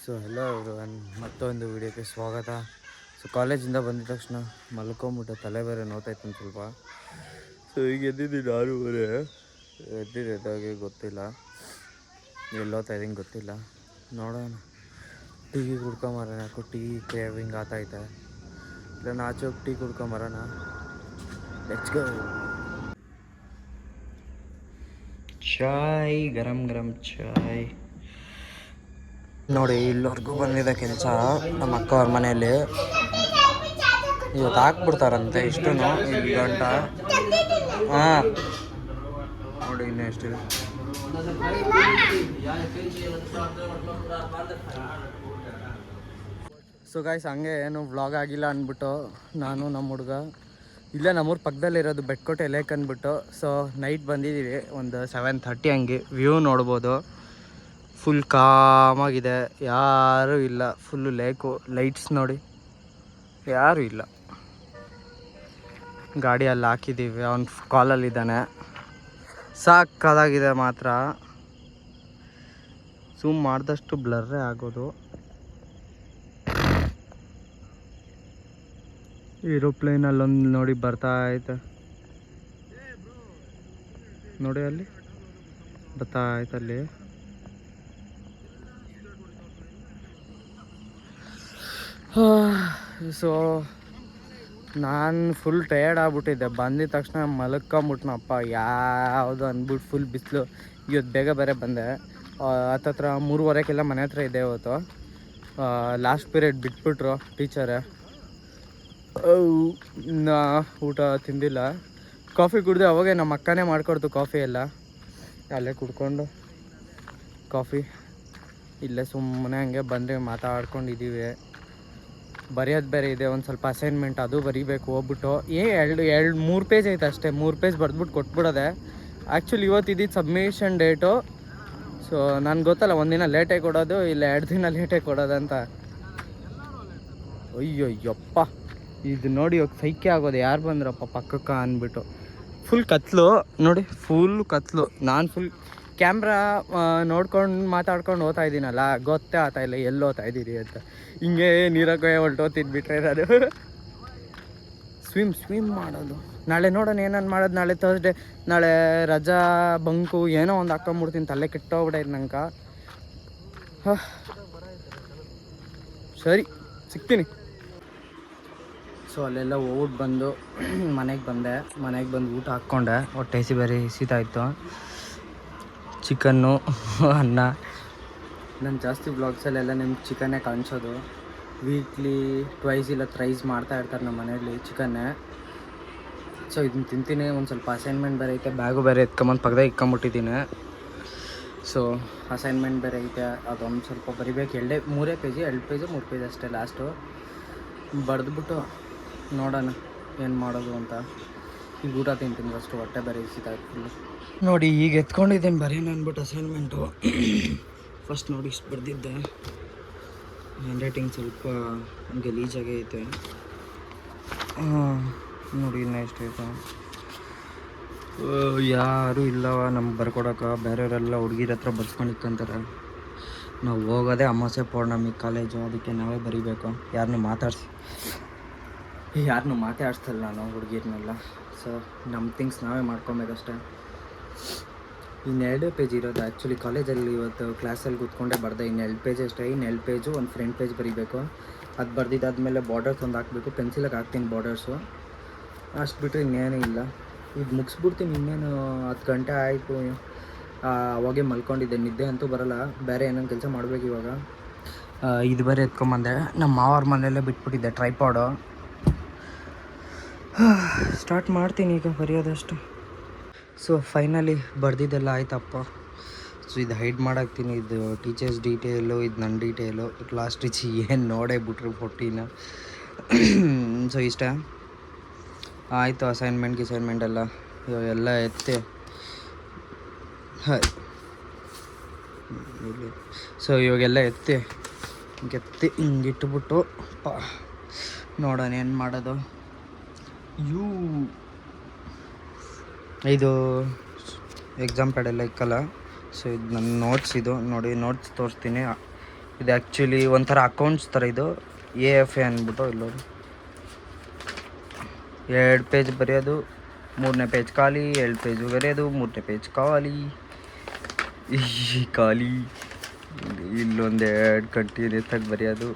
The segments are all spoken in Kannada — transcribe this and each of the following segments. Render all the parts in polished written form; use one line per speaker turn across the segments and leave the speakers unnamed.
ಸೊ ಹೆಲೋ ಎವ್ರಿವನ್, ಮತ್ತೊಂದು ವೀಡಿಯೋಕ್ಕೆ ಸ್ವಾಗತ. ಸೊ ಕಾಲೇಜಿಂದ ಬಂದಿದ ತಕ್ಷಣ ಮಲ್ಕೊಂಬಿಟ್ಟು ತಲೆ ಬೇರೆ ನೋತಾಯ್ತು ಒಂದು ಸ್ವಲ್ಪ. ಸೊ ಈಗ ಎದ್ದಿದ್ದೀನಿ 6:30. ಎದ್ದಿದ್ದಾಗೆ ಗೊತ್ತಿಲ್ಲ, ಎಲ್ಲೋತಾ ಇದ್ದೀನಿ ಗೊತ್ತಿಲ್ಲ. ನೋಡೋಣ, ಟೀ ಕುಡ್ಕೊಂಬರೋಣ. ಯಾಕೋ ಟೀ ಕ್ರೇವಿಂಗ್ ಆಗ್ತೈತೆ. ಇಲ್ಲ ಆಚೆ ಹೋಗಿ ಟೀ ಕುಡ್ಕೊಂಬರೋಣ. Let's go. ಚಾಯ್, ಗರಂ ಗರಂ ಚಾಯ್. ನೋಡಿ, ಇಲ್ಲಿವರೆಗೂ ಬಂದಿದೆ ಕೆಲಸ ನಮ್ಮ ಅಕ್ಕ ಅವ್ರ ಮನೆಯಲ್ಲಿ. ಇವತ್ತು ಹಾಕ್ಬಿಡ್ತಾರಂತೆ ಇಷ್ಟು ಇಲ್ಲಿ ಗಂಟ. ಹಾಂ ನೋಡಿ, ಇನ್ನೂ ಎಷ್ಟಿದೆ. ಸೊ ಗಾಯ್ಸ್, ಹಂಗೆ ಏನು ವ್ಲಾಗ್ ಆಗಿಲ್ಲ ಅಂದ್ಬಿಟ್ಟು ನಾನು ನಮ್ಮ ಹುಡುಗ ಇಲ್ಲೇ ನಮ್ಮೂರ ಪಕ್ಕದಲ್ಲಿರೋದು ಬೆಟ್ಕೋಟೆ ಲೇಕ್ ಅಂದ್ಬಿಟ್ಟು. ಸೊ ನೈಟ್ ಬಂದಿದ್ದೀವಿ, ಒಂದು 7:30 ಹಂಗೆ. ವ್ಯೂ ನೋಡ್ಬೋದು, ಫುಲ್ ಕಾಮಾಗಿದೆ, ಯಾರೂ ಇಲ್ಲ. ಫುಲ್ಲು ಲೇಕು, ಲೈಟ್ಸ್ ನೋಡಿ, ಯಾರೂ ಇಲ್ಲ. ಗಾಡಿಯಲ್ಲಿ ಹಾಕಿದ್ದೀವಿ, ಅವ್ನು ಕಾಲಲ್ಲಿದ್ದಾನೆ. ಸಾಕಾಗಿದೆ ಮಾತ್ರ. ಝೂಮ್ ಮಾಡಿದಷ್ಟು ಬ್ಲರ್ರೇ ಆಗೋದು. ಏರೋಪ್ಲೇನಲ್ಲೊಂದು ನೋಡಿ ಬರ್ತಾ ಐತೆ ನೋಡಿ, ಅಲ್ಲಿ ಬರ್ತಾ ಐತೆ ಅಲ್ಲಿ. ಸೊ ನಾನು ಫುಲ್ ಟಯರ್ಡ್ ಆಗ್ಬಿಟ್ಟಿದ್ದೆ. ಬಂದಿದ ತಕ್ಷಣ ಮಲ್ಕೊಂಬಿಟ್ನಪ್ಪ ಯಾವುದು ಅಂದ್ಬಿಟ್ಟು. ಫುಲ್ ಬಿಸಿಲು. ಇವತ್ತು ಬೇಗ ಬೇರೆ ಬಂದೆ. ಹತ್ತತ್ರ 3:15 ಮನೆ ಹತ್ರ ಇದೆ ಇವತ್ತು. ಲಾಸ್ಟ್ ಪೀರಿಯಡ್ ಬಿಟ್ಬಿಟ್ರು ಟೀಚರೇ. ನಾ ಊಟ ತಿಂದಿಲ್ಲ. ಕಾಫಿ ಕುಡಿದೆ, ಅವಾಗೆ ನಮ್ಮ ಅಕ್ಕನೇ ಮಾಡಿಕೊಡ್ತು ಕಾಫಿ ಎಲ್ಲ. ಅಲ್ಲೇ ಕುಡ್ಕೊಂಡು ಕಾಫಿ ಇಲ್ಲೇ ಸುಮ್ಮನೆ ಹಂಗೆ ಬಂದರೆ ಮಾತಾಡ್ಕೊಂಡಿದ್ದೀವಿ. ಬರೆಯೋದು ಬೇರೆ ಇದೆ, ಒಂದು ಸ್ವಲ್ಪ ಅಸೈನ್ಮೆಂಟ್, ಅದು ಬರೀಬೇಕು ಹೋಗ್ಬಿಟ್ಟು. 3 ಪೇಜ್ ಐತೆ ಅಷ್ಟೇ. 3 ಪೇಜ್ ಬರೆದ್ಬಿಟ್ಟು ಕೊಟ್ಬಿಡೋದೆ. ಆ್ಯಕ್ಚುಲಿ ಇವತ್ತು ಇದ್ದಿದ್ದು ಸಬ್ಮಿಷನ್ ಡೇಟು. ಸೊ ನನಗೆ ಗೊತ್ತಲ್ಲ, ಒಂದಿನ ಲೇಟಾಗಿ ಕೊಡೋದು, ಇಲ್ಲ 2 ದಿನ ಲೇಟಾಗಿ ಕೊಡೋದಂತ. ಅಯ್ಯಯ್ಯಪ್ಪ, ಇದು ನೋಡಿ ಇವಾಗ ಸೈಕೆ ಆಗೋದು. ಯಾರು ಬಂದ್ರಪ್ಪ ಪಕ್ಕಕ್ಕೆ ಅಂದ್ಬಿಟ್ಟು. ಫುಲ್ ಕತ್ಲು ನೋಡಿ, ಫುಲ್ ಕತ್ಲು. ನಾನು ಫುಲ್ ಕ್ಯಾಮ್ರಾ ನೋಡ್ಕೊಂಡು ಮಾತಾಡ್ಕೊಂಡು ಓದ್ತಾ ಇದ್ದೀನಲ್ಲ, ಗೊತ್ತೇ ಆಗ್ತಾ ಇಲ್ಲ ಎಲ್ಲಿ ಓದ್ತಾ ಇದ್ದೀರಿ ಅಂತ. ಹಿಂಗೆ ನೀರಾಗೆ ಹೊಲ್ಟೋತಿದ್ಬಿಟ್ರೆ ಅದು ಸ್ವಿಮ್ ಮಾಡೋದು. ನಾಳೆ ನೋಡೋಣ ಏನನ್ನು ಮಾಡೋದು. ನಾಳೆ ಥರ್ಸ್ಡೇ, ನಾಳೆ ರಜಾ ಬಂಕು ಏನೋ ಒಂದು ಹಾಕೊಂಬಿಡ್ತೀನಿ. ತಲೆ ಕೆಟ್ಟೋಗ್ಬಿಟ್ಟೈತೆ ನಂಗೆ. ಸರಿ, ಸಿಗ್ತೀನಿ. ಸೊ ಅಲ್ಲೆಲ್ಲ ಹೋಗ್ಬಿಟ್ಟು ಬಂದು ಮನೆಗೆ ಬಂದು ಊಟ ಹಾಕ್ಕೊಂಡೆ. ಹೊಟ್ಟೆ ಬೇರೆ ಹಸಿತಾಯಿತ್ತು. ಚಿಕನ್ನು, ಅನ್ನ. ನಾನು ಜಾಸ್ತಿ ಬ್ಲಾಗ್ಸಲ್ಲೆಲ್ಲ ನಿಮ್ಗೆ ಚಿಕನ್ನೇ ಕಾಣಿಸೋದು. ವೀಕ್ಲಿ ಟ್ವೈಸ್ ಇಲ್ಲ ಥ್ರೈಸ್ ಮಾಡ್ತಾ ಇರ್ತಾರೆ ನಮ್ಮ ಮನೆಯಲ್ಲಿ ಚಿಕನ್ನೇ. ಸೊ ಇದನ್ನ ತಿಂತೀನಿ. ಒಂದು ಸ್ವಲ್ಪ ಅಸೈನ್ಮೆಂಟ್ ಬೇರೆ ಐತೆ, ಬ್ಯಾಗು ಬೇರೆ ಎತ್ಕೊಂಬಂದು ಪಕ್ಕದಾಗ ಇಟ್ಕೊಂಬಿಟ್ಟಿದ್ದೀನಿ. ಸೊ ಅಸೈನ್ಮೆಂಟ್ ಬೇರೆ ಐತೆ, ಅದೊಂದು ಸ್ವಲ್ಪ ಬರಿಬೇಕು. 3 ಪೇಜ್ 3 ಪೇಜ್ ಅಷ್ಟೇ ಲಾಸ್ಟು. ಬರೆದ್ಬಿಟ್ಟು ನೋಡೋಣ ಏನು ಮಾಡೋದು ಅಂತ. ಈಗ ಊಟ ತಿಂತೀನಿ ಫಸ್ಟು, ಹೊಟ್ಟೆ ಬೇರೆ ಇಸಿತಾಯಿತ್ತು ಫುಲ್ಲು. ನೋಡಿ, ಈಗ ಎತ್ಕೊಂಡಿದ್ದೀನಿ ಬರೀನ ಅಂದ್ಬಿಟ್ಟು ಅಸೈನ್ಮೆಂಟು. ಫಸ್ಟ್ ನೋಡಿ ಇಷ್ಟು ಬರೆದಿದ್ದೆ. ಹ್ಯಾಂಡ್ ರೈಟಿಂಗ್ ಸ್ವಲ್ಪ ಗಲೀಜಾಗೆ ಐತೆ. ನೋಡಿ ಇನ್ನೂ ಎಷ್ಟೈತೆ. ಯಾರೂ ಇಲ್ಲವ ನಮ್ಗೆ ಬರ್ಕೊಡೋಕೆ. ಬೇರೆಯವರೆಲ್ಲ ಹುಡುಗಿರ ಹತ್ರ ಬರ್ಸ್ಕೊಂಡು ಇಕ್ಕಂತಾರೆ. ನಾವು ಹೋಗೋದೇ ಅಮಾವಾಸ್ಯೆ ಪೌರ್ಣಮಿ ಕಾಲೇಜು, ಅದಕ್ಕೆ ನಾವೇ ಬರೀಬೇಕು. ಯಾರನ್ನೂ ಮಾತಾಡ್ಸಲ್ಲ ನಾವು ಹುಡುಗಿರನ್ನೆಲ್ಲ. ಸೊ ನಮ್ಮ ಥಿಂಗ್ಸ್ ನಾವೇ ಮಾಡ್ಕೊಬೇಕಷ್ಟೆ. ಇನ್ನು 2 ಪೇಜ್ ಇರೋದು. ಆ್ಯಕ್ಚುಲಿ ಕಾಲೇಜಲ್ಲಿ ಇವತ್ತು ಕ್ಲಾಸಲ್ಲಿ ಕೂತ್ಕೊಂಡೆ ಬರ್ದೆ. ಇನ್ನು 2 ಪೇಜ್ ಅಷ್ಟೇ. ಇನ್ನು 2 ಪೇಜು ಒಂದು ಫ್ರಂಟ್ ಪೇಜ್ ಬರೀಬೇಕು. ಅದು ಬರೆದಿದ್ದಾದಮೇಲೆ ಬಾರ್ಡರ್ಸ್ ಒಂದು ಹಾಕಬೇಕು. ಪೆನ್ಸಿಲಾಗಿ ಹಾಕ್ತೀನಿ ಬಾರ್ಡರ್ಸು. ಅಷ್ಟು ಬಿಟ್ಟರೆ ಇನ್ನೇನೂ ಇಲ್ಲ. ಇದು ಮುಗಿಸ್ಬಿಡ್ತೀನಿ. ಇನ್ನೇನು 10 ಗಂಟೆ ಆಯಿತು. ಅವಾಗೇ ಮಲ್ಕೊಂಡಿದ್ದೆ, ನಿದ್ದೆ ಅಂತೂ ಬರೋಲ್ಲ. ಬೇರೆ ಏನೋ ಕೆಲಸ ಮಾಡಬೇಕು ಇವಾಗ. ಇದು ಬೇರೆ ಎತ್ಕೊಂಬಂದೆ. ನಮ್ಮ ಮಾವರ ಮನೆಯಲ್ಲೇ ಬಿಟ್ಬಿಟ್ಟಿದ್ದೆ ಟ್ರೈಪಾಡು. ಸ್ಟಾರ್ಟ್ ಮಾಡ್ತೀನಿ ಈಗ ಬರೆಯೋದಷ್ಟು. ಸೊ ಫೈನಲಿ ಬರೆದಿದ್ದೆಲ್ಲ ಆಯ್ತಪ್ಪ. ಸೊ ಇದು ಹೈಡ್ ಮಾಡಾಕ್ತೀನಿ. ಇದು ಟೀಚರ್ಸ್ ಡೀಟೇಲು, ಇದು ನನ್ನ ಡೀಟೇಲು. ಕ್ಲಾಸ್ ಟೀಚ್ ಏನು ನೋಡೇ ಬಿಟ್ರು ಫೋಟಿನ. ಸೊ ಇಷ್ಟ ಆಯಿತು. ಅಸೈನ್ಮೆಂಟ್ ಎಲ್ಲ ಎತ್ತಿ. ಸೊ ಇವಾಗೆಲ್ಲ ಎತ್ತಿ ಹಿಂಗಿಟ್ಬಿಟ್ಟು ನೋಡೋಣ ಏನು ಮಾಡೋದು. ಇದು ಎಕ್ಸಾಮ್ ಪ್ಯಾಡೆಲ್ಲ ಇಕ್ಕಲ್ಲ. ಸೊ ಇದು ನನ್ನ ನೋಟ್ಸ್. ಇದು ನೋಡಿ, ನೋಟ್ಸ್ ತೋರಿಸ್ತೀನಿ. ಇದು ಆ್ಯಕ್ಚುಲಿ ಒಂಥರ ಅಕೌಂಟ್ಸ್ ಥರ ಇದು AFA ಅಂದ್ಬಿಟ್ಟು ಇಲ್ಲೋದು 2 ಪೇಜ್ ಬರೆಯೋದು, 3ನೇ ಪೇಜ್ ಖಾಲಿ, 2 ಪೇಜ್ ಬರೆಯೋದು, 3ನೇ ಪೇಜ್ ಖಾಲಿ ಖಾಲಿ. ಇಲ್ಲೊಂದು 2 ಕಂಟಿನ್ಯೂಸ್ ಆಗಿ ಬರೆಯೋದು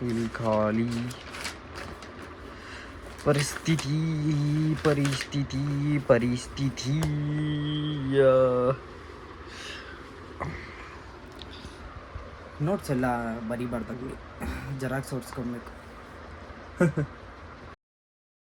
ಇಲ್ಲಿ ಖಾಲಿ. ಪರಿಸ್ಥಿತಿ ನೋಟ್ಸ್ ಎಲ್ಲ ಬರಿಬಾರ್ದಾಗಿ ಜೆರಾಕ್ಸ್ ಹೊಡ್ಸ್ಕೊಬೇಕು.